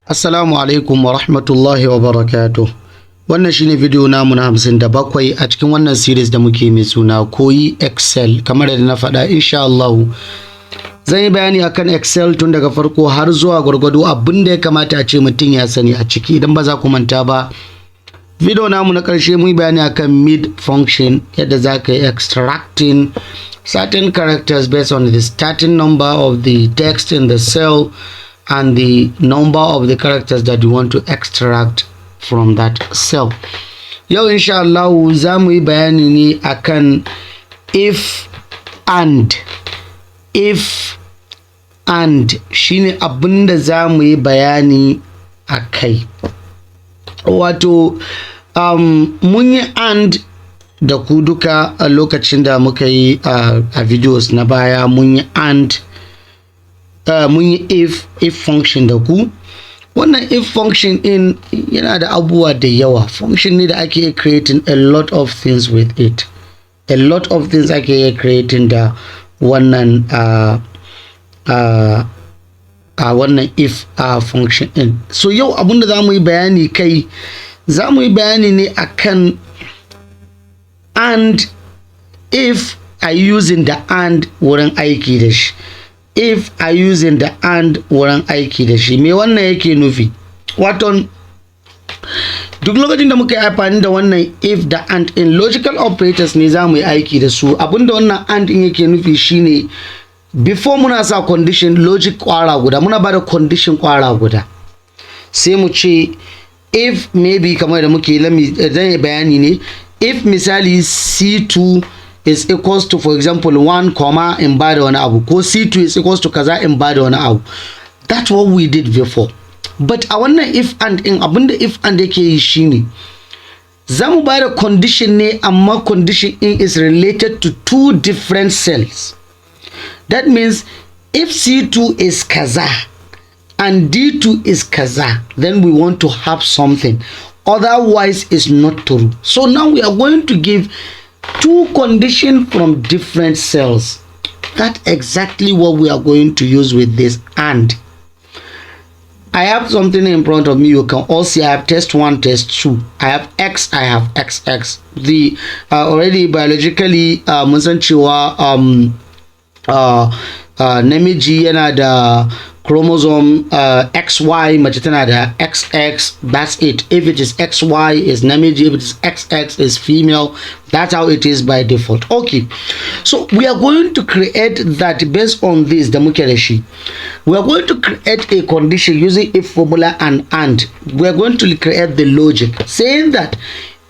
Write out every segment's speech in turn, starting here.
Assalamu alaikum wa rahmatullahi wa barakatuh. Wannan shine video namu na 57 a cikin wannan series da muke mai suna Koyi Excel. Kamar da na faɗa, insha Allah zan yi bayani akan Excel tun daga farko har zuwa gwargwado abinda ya kamata a ce mutum ya sani a ciki. Idan ba za ku manta ba, video namu na ƙarshe mun yi bayani akan mid function, yadda za ka yi extracting certain characters based on the starting number of the text in the cell and the number of the characters that you want to extract from that cell. Yau insha Allah za mu yi bayani ne akan if and shine abinda za mu yi bayani akai. Wato mun yi and da ku duka a lokacin da muka yi a videos na baya. Mun yi and mun yi if function da ku. Wannan if function in yana da abubuwa da yawa. Function ne da ake creating a lot of things with it. A lot of things ake creating da wannan wannan if function in. So yau abunda za mu yi bayani kai, za mu yi bayani ne akan and if are using the and wurin aiki da shi. If are using the and wurin aiki da shi, me wannan yake nufi? Wato duk lokacin da muka yi amfani da wannan if da and in, logical operators ne za mu yi aiki da su. Abinda wannan and in yake nufi shine before muna sa condition logic kwara guda, muna bada condition kwara guda, sai mu ce if maybe kamar da muke zan yi bayani ne. If misali C2 is equals to, for example, 1 comma in bada wani abu, ko C2 is equals to kaza in bada wani abu. That's what we did before. But a wannan if and in, abinda if and yake yi shine za mu bada condition ne, amma condition in is related to two different cells. That means if C2 is kaza and D2 is kaza, then we want to have something. Otherwise it's not true. So now we are going to give two conditions from different cells. That's exactly what we are going to use with this and. I have something in front of me. You can all see I have test 1, test 2. I have X, I have XX. The already biologically mun san cewa namiji yana da chromosome XY, mace tana da XX. That's it. If it is XY is namiji, if it is XX is female. That's how it is by default. Okay, so we are going to create that based on this da muke da shi. We are going to create a condition using if formula and. We are going to create the logic saying that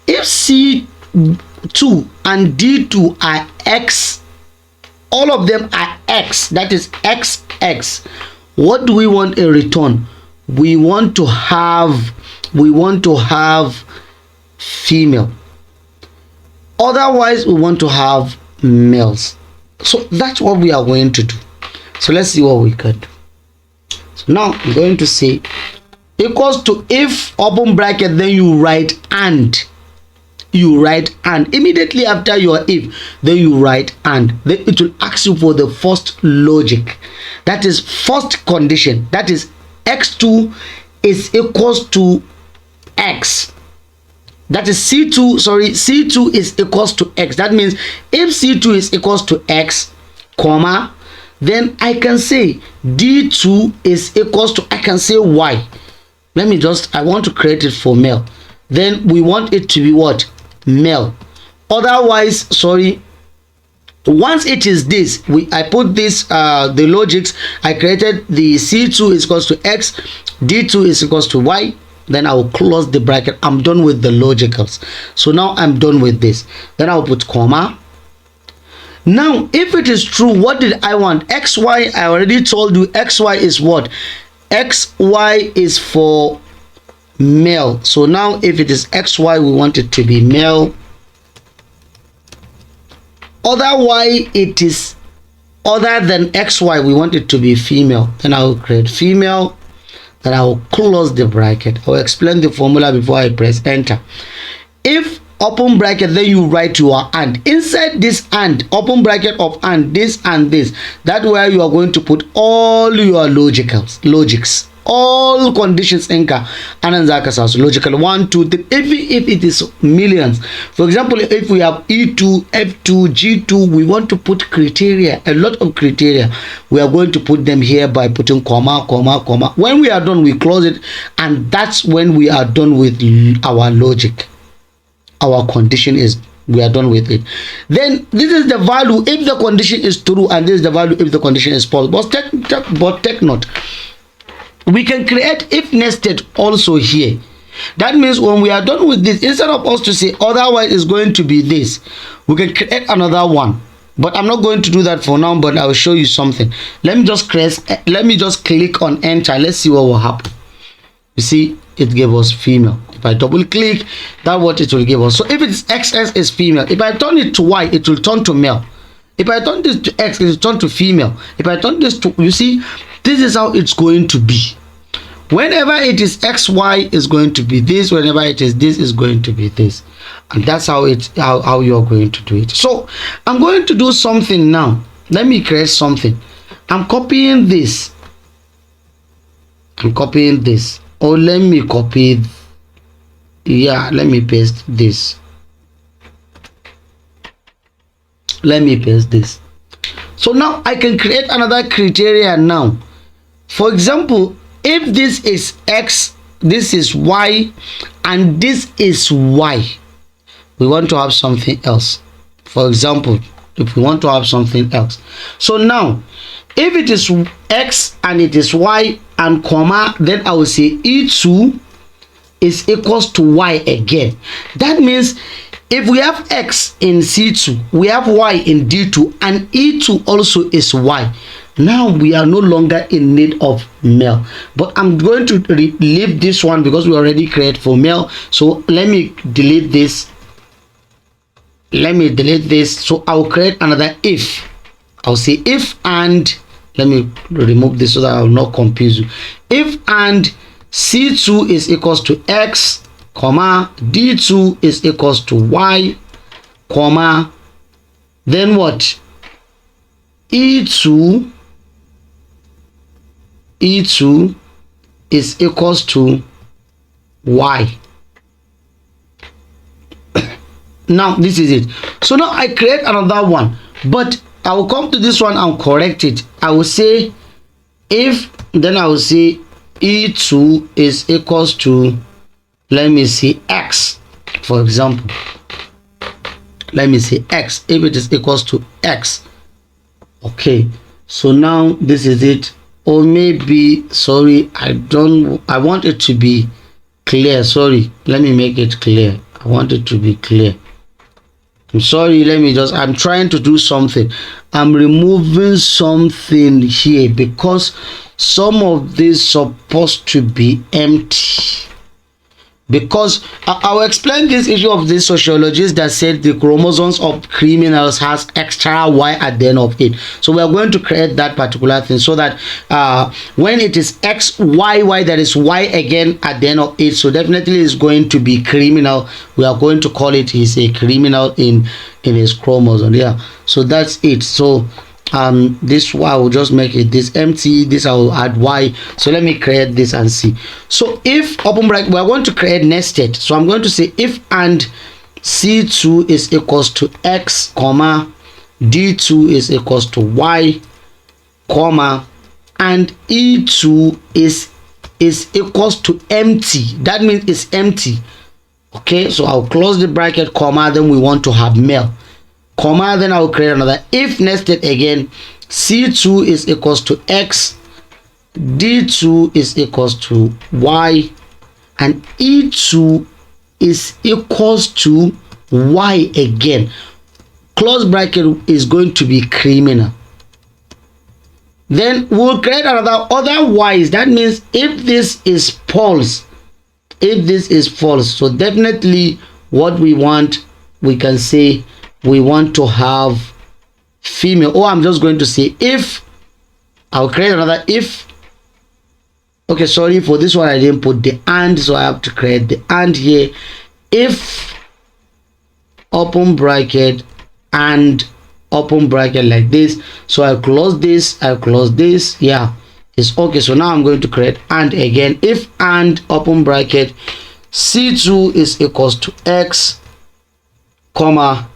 if C2 and D2 are X, all of them are X, that is XX. What do we want in return? We want to have female. Otherwise we want to have males. So that's what we are going to do. So let's see what we can do. So now I'm going to say equals to if open bracket, then you write and. You write and immediately after your if, then you write and. Then it will ask you for the first logic, that is first condition, that is x2 is equals to x. That is C2 is equals to x. That means if C2 is equals to x, comma, then I can say D2 is equals to, I can say y. I want to create it for male. Then we want it to be what? Male. Otherwise, once it is this, I put this the logics. I created the C2 is equals to x, D2 is equals to y. Then I will close the bracket. I'm done with the logicals. So now I'm done with this. Then I'll put comma. Now if it is true, what did I want? XY, I already told you XY is what? XY is for male. So now if it is XY, we want it to be male. Otherwise it is other than XY, we want it to be female. Then I will create female. Then I will close the bracket. I will explain the formula before I press enter. If open bracket, then you write your and. Inside this and, open bracket of and, this and this, that where you are going to put all your logics, all conditions inka anan zaka sa su logical 1 2 3. If it is millions, for example, if we have E2 F2 G2, we want to put criteria, a lot of criteria. We are going to put them here by putting comma. When we are done, we close it, and that's when we are done with our logic. Our condition is, we are done with it. Then this is the value if the condition is true, and this is the value if the condition is false. But take note, we can create if nested also here. That means when we are done with this, instead of us to say otherwise is going to be this, we can create another one. But I'm not going to do that for now, but I will show you something. Let me just click on enter. Let's see what will happen. You see, it gave us female. If I double click, that's what it will give us. So if it's XS is female, if I turn it to Y, it will turn to male. If I turn this to X, it will turn to female. If I turn this to, you see, this is how it's going to be. Whenever it is XY is going to be this, whenever it is this is going to be this. And that's how how you're going to do it. So I'm going to do something now. Let me create something. I'm copying this. Or let me copy, yeah, let me paste this. So now I can create another criteria now. For example, if this is X, this is Y, and this is Y, we want to have something else. For example, if we want to have something else, so now if it is X and it is Y and comma, then I will say E2 is equals to Y again. That means if we have X in C2, we have Y in D2, and E2 also is Y. Now we are no longer in need of male. But I'm going to leave this one because we already create for male. So let me delete this. So I'll create another if. I'll say if and, let me remove this so that I will not confuse you. If and C2 is equals to X, comma, D2 is equals to Y, comma, then what? E2 is equals to Y. Now this is it. So now I create another one, but I will come to this one and correct it. I will say if, then I will say E2 is equals to, let me see, X, for example. Let me say X, if it is equals to X. Okay, so now this is it. Or maybe, sorry, I want it to be clear. Sorry, let me make it clear. I want it to be clear. I'm sorry, I'm trying to do something. I'm removing something here because some of this supposed to be empty. Because I'll explain this issue of this sociologist that said the chromosomes of criminals has extra Y at the end of it. So we are going to create that particular thing so that when it is X, Y, Y, there is Y again at the end of it. So definitely is going to be criminal. We are going to call it he's a criminal in his chromosome. Yeah. So that's it. So this I will just make it this empty, this I will add Y. So let me create this and see. So if open bracket, we are going to create nested. So I'm going to say if and C2 is equals to X, comma, D2 is equals to Y, comma, and E2 is equals to empty. That means it's empty. Okay, so I'll close the bracket, comma, then we want to have male, comma, then I will create another if nested again. C2 is equals to X, D2 is equals to Y, and E2 is equals to Y again. Close bracket is going to be criminal. Then we'll create another otherwise. That means if this is false, so definitely what we want, we can say we want to have female. Or I'm just going to say if. I'll create another if. Okay, sorry, for this one I didn't put the and, so I have to create the and here. If open bracket and open bracket like this. So I close this, I close this. Yeah, it's okay. So now I'm going to create and again. If and open bracket c2 is equals to x, comma,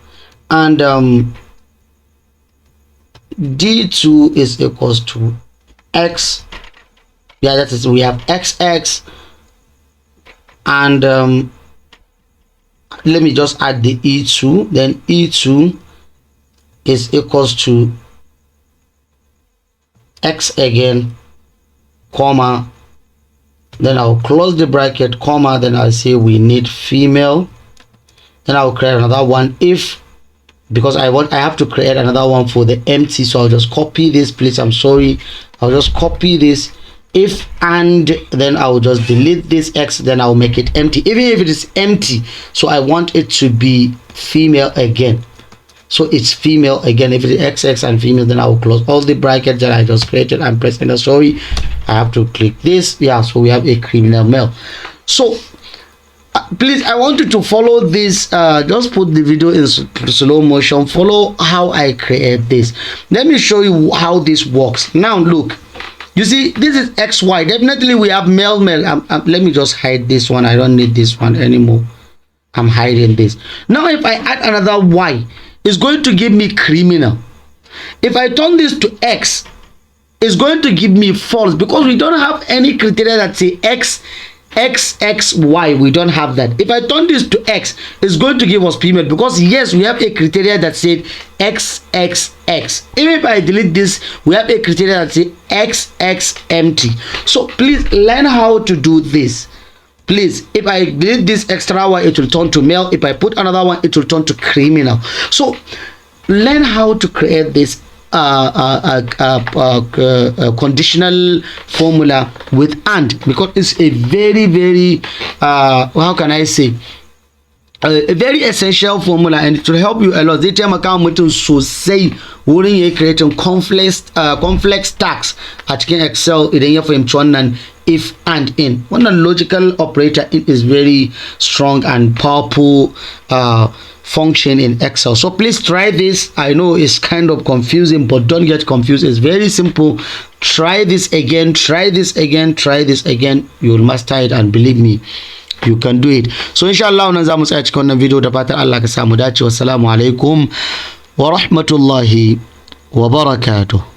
and d2 is equals to x. Yeah, that is, we have xx, and let me just add the e2. Then e2 is equals to x again, comma, then I'll close the bracket, comma, then I'll say we need female. Then I'll create another one if, because I have to create another one for the empty. So I'll just copy this, please, I'm sorry, I'll just copy this. If and then I'll just delete this x, then I'll make it empty, even if it is empty. So I want it to be female again, so it's female again. If it is xx and female, then I will close all the brackets that I just created and press enter. Sorry, I have to click this. Yeah, so we have a criminal male. So please, I want you to follow this. Just put the video in slow motion, follow how I create this. Let me show you how this works. Now look, you see, this is xy. Definitely we have male. Let me just hide this one. I don't need this one anymore. I'm hiding this. Now if I add another y, it's going to give me criminal. If I turn this to x, it's going to give me false, because we don't have any criteria that say x, y. We don't have that. If I turn this to x, it's going to give us female, because yes, we have a criteria that said xxx. Even if I delete this, we have a criteria that say xx empty. So please learn how to do this. Please, if I delete this extra one, it will turn to male. If I put another one, it will turn to criminal. So learn how to create this conditional formula with and, because it's a very how can I say, a very essential formula, and it will help you a lot. Zai taimaka mutum sosai wurin ya creating complex tasks a cikin Excel idan ya fahimci wannan if and in. Wannan logical operator in is very strong and powerful function in Excel. So please try this. I know it's kind of confusing, but don't get confused. It's very simple. Try this again, try this again, try this again. You will master it, and believe me, you can do it. So insha Allah nan zamu tsaya cikin wannan video da fatan Allah ka samu dace. Wassalamu alaikum wa rahmatullahi wa barakatuh.